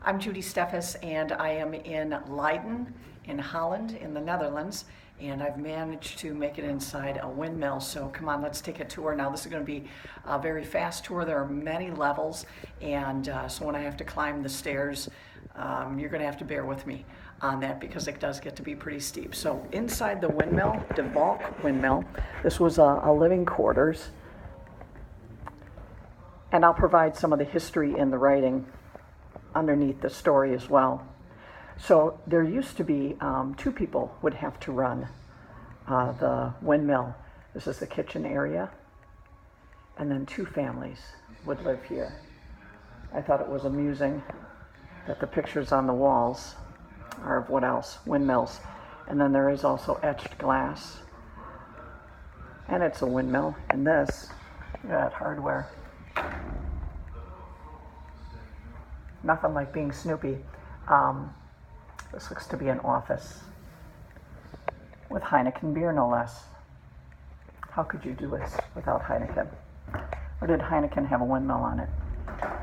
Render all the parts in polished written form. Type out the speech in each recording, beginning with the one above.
I'm Judy Steffes, and I am in Leiden, in Holland, in the Netherlands, and I've managed to make it inside a windmill. So come on, let's take a tour. Now, this is going to be a very fast tour. There are many levels, and so when I have to climb the stairs, you're going to have to bear with me on that because it does get to be pretty steep. So inside the windmill, De Valk Windmill, this was a living quarters, and I'll provide some of the history in the writing underneath the story as well. So there used to be two people would have to run the windmill. This is the kitchen area, and then two families would live here. I thought it was amusing that the pictures on the walls are of what else? Windmills. And then there is also etched glass, and it's a windmill. And this, look at that hardware. Nothing like being Snoopy. This looks to be an office with Heineken beer, no less. How could you do this without Heineken? Or did Heineken have a windmill on it?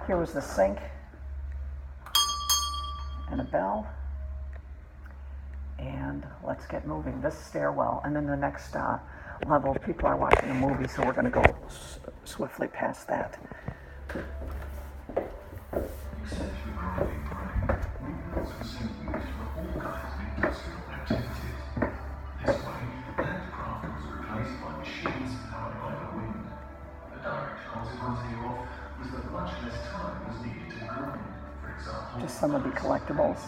Here was the sink and a bell. And let's get moving. This stairwell, and then the next level, people are watching a movie, so we're going to go swiftly past that. Just some of the collectibles.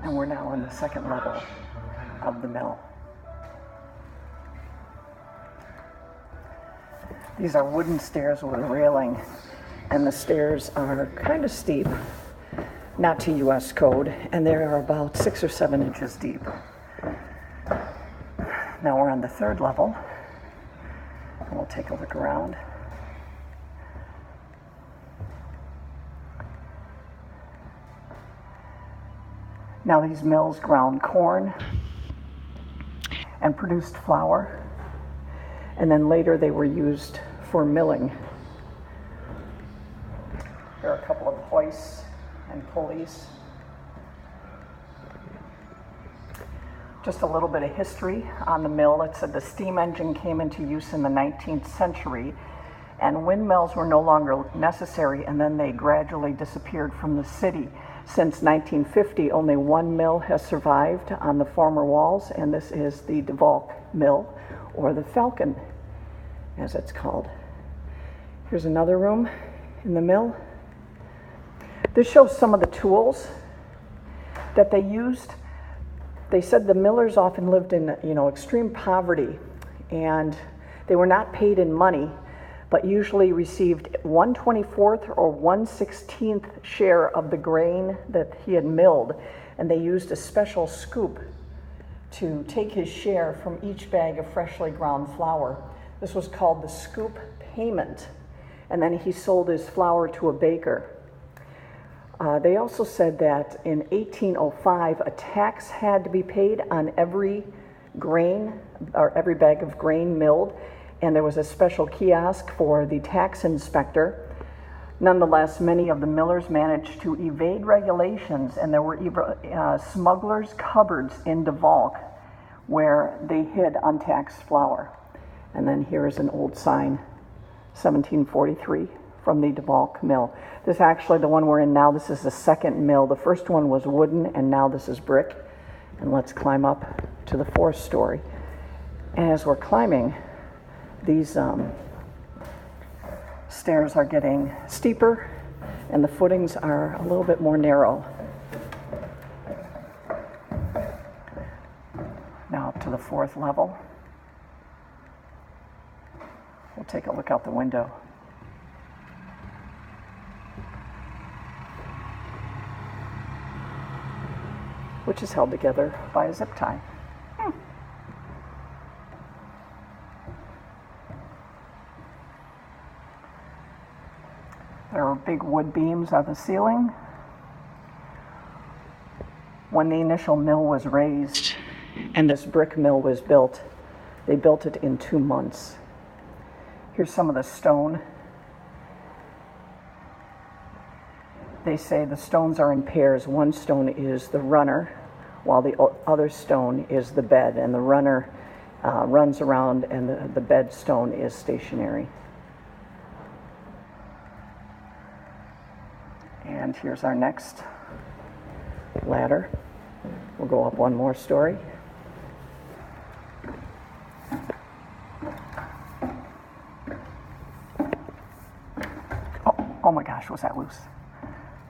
And we're now on the second level of the mill. These are wooden stairs with a railing, and the stairs are kind of steep, not to US code, and they are about 6 or 7 inches deep. Now we're on the third level, and we'll take a look around. Now these mills ground corn and produced flour, and then later they were used for milling. There are a couple of hoists and pulleys. Just a little bit of history on the mill. It said the steam engine came into use in the 19th century, and windmills were no longer necessary, and then they gradually disappeared from the city. Since 1950, only one mill has survived on the former walls, and this is the De Valk Mill, or the Falcon, as it's called. Here's another room in the mill. This shows some of the tools that they used. They said the millers often lived in, extreme poverty, and they were not paid in money, but usually received 1/24 or 1/16 share of the grain that he had milled, and they used a special scoop to take his share from each bag of freshly ground flour. This was called the scoop payment, and then he sold his flour to a baker. They also said that in 1805, a tax had to be paid on every grain, or every bag of grain milled, and there was a special kiosk for the tax inspector. Nonetheless, many of the millers managed to evade regulations, and there were even smugglers' cupboards in De Valk where they hid untaxed flour. And then here is an old sign, 1743, from the De Valk Mill. This is actually the one we're in now. This is the second mill. The first one was wooden, and now this is brick. And let's climb up to the fourth story. And as we're climbing, these stairs are getting steeper, and the footings are a little bit more narrow. Now up to the fourth level. We'll take a look out the window. Which is held together by a zip tie. There are big wood beams on the ceiling. When the initial mill was raised and this brick mill was built, they built it in 2 months. Here's some of the stone they say the stones are in pairs. One stone is the runner, while the other stone is the bed, and the runner runs around and the bed stone is stationary. And here's our next ladder. We'll go up one more story. Oh my gosh, was that loose?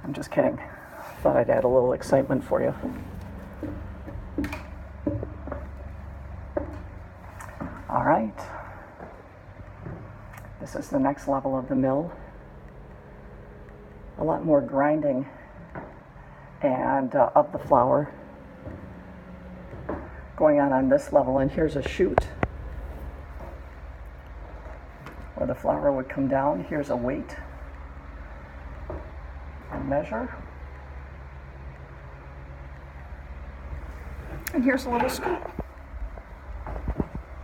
I'm just kidding. Thought I'd add a little excitement for you. All right. This is the next level of the mill. A lot more grinding and of the flour going on this level. And here's a chute where the flour would come down. Here's a weight and measure. And here's a little scoop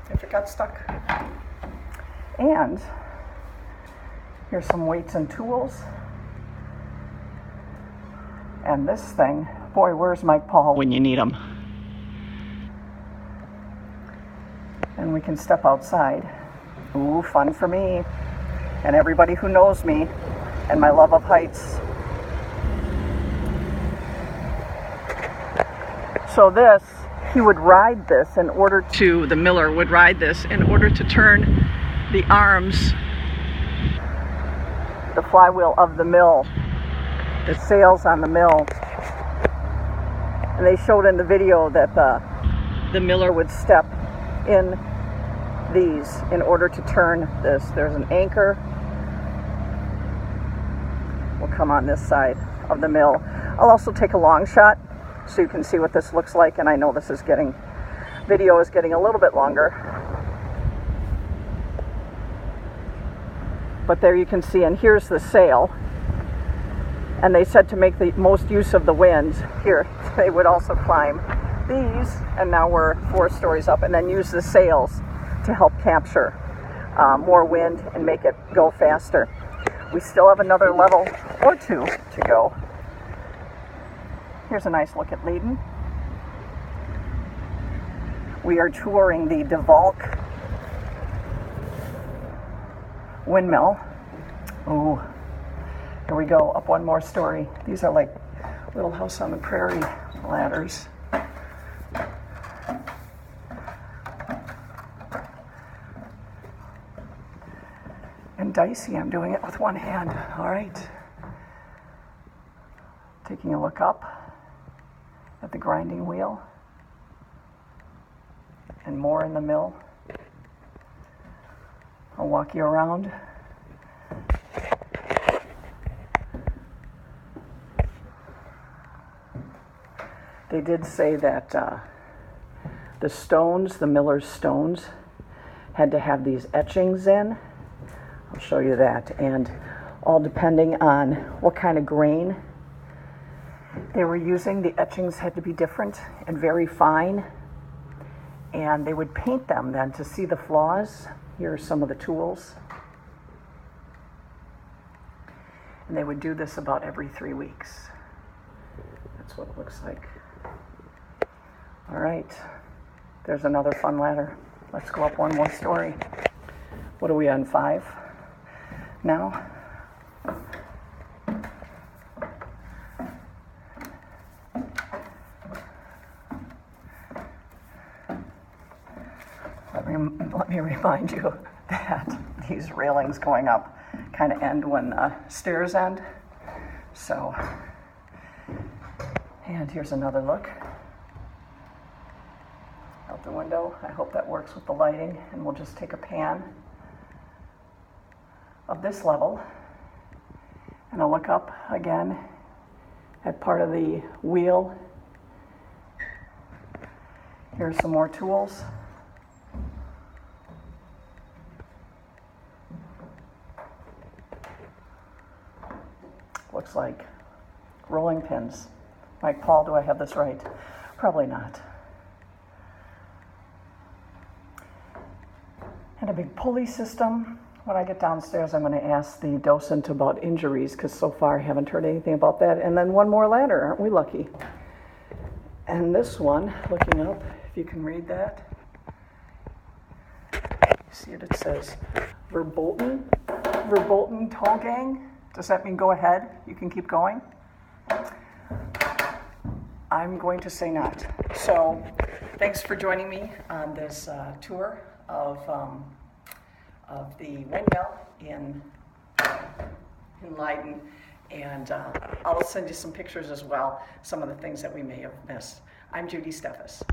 if it got stuck. And here's some weights and tools. And this thing, boy, where's Mike Paul when you need him? And we can step outside. Ooh, fun for me and everybody who knows me and my love of heights. So this, he would ride this in order to, the miller would ride this in order to turn the arms, the flywheel of the mill, the sails on the mill. And they showed in the video that the miller would step in these in order to turn this. There's an anchor. We'll come on this side of the mill. I'll also take a long shot so you can see what this looks like. And I know this is video is getting a little bit longer. But there you can see, and here's the sail. And they said to make the most use of the winds, here, they would also climb these, and now we're 4 stories up, and then use the sails to help capture more wind and make it go faster. We still have another level or 2 to go. Here's a nice look at Leiden. We are touring the DeValk Windmill. Ooh. Here we go, up one more story. These are like Little House on the Prairie ladders. And dicey, I'm doing it with one hand. All right. Taking a look up at the grinding wheel. And more in the mill. I'll walk you around. They did say that the stones, the miller's stones, had to have these etchings in. I'll show you that. And all depending on what kind of grain they were using, the etchings had to be different and very fine. And they would paint them then to see the flaws. Here are some of the tools. And they would do this about every 3 weeks. That's what it looks like. All right, there's another fun ladder. Let's go up one more story. What are we on, 5 now? Let me remind you that these railings going up kind of end when stairs end. So, and here's another look out the window. I hope that works with the lighting, and we'll just take a pan of this level, and I'll look up again at part of the wheel. Here's some more tools. Looks like rolling pins. Mike Paul, do I have this right? Probably not. And a big pulley system when I get downstairs, I'm going to ask the docent about injuries, because so far I haven't heard anything about that. And then one more ladder, aren't we lucky? And this one, looking up, if you can read that, see what it says, Verbolten Toll Gang. Does that mean go ahead? You can keep going? I'm going to say not. So thanks for joining me on this tour of the windmill in Leiden. And I'll send you some pictures as well, some of the things that we may have missed. I'm Judy Steffes.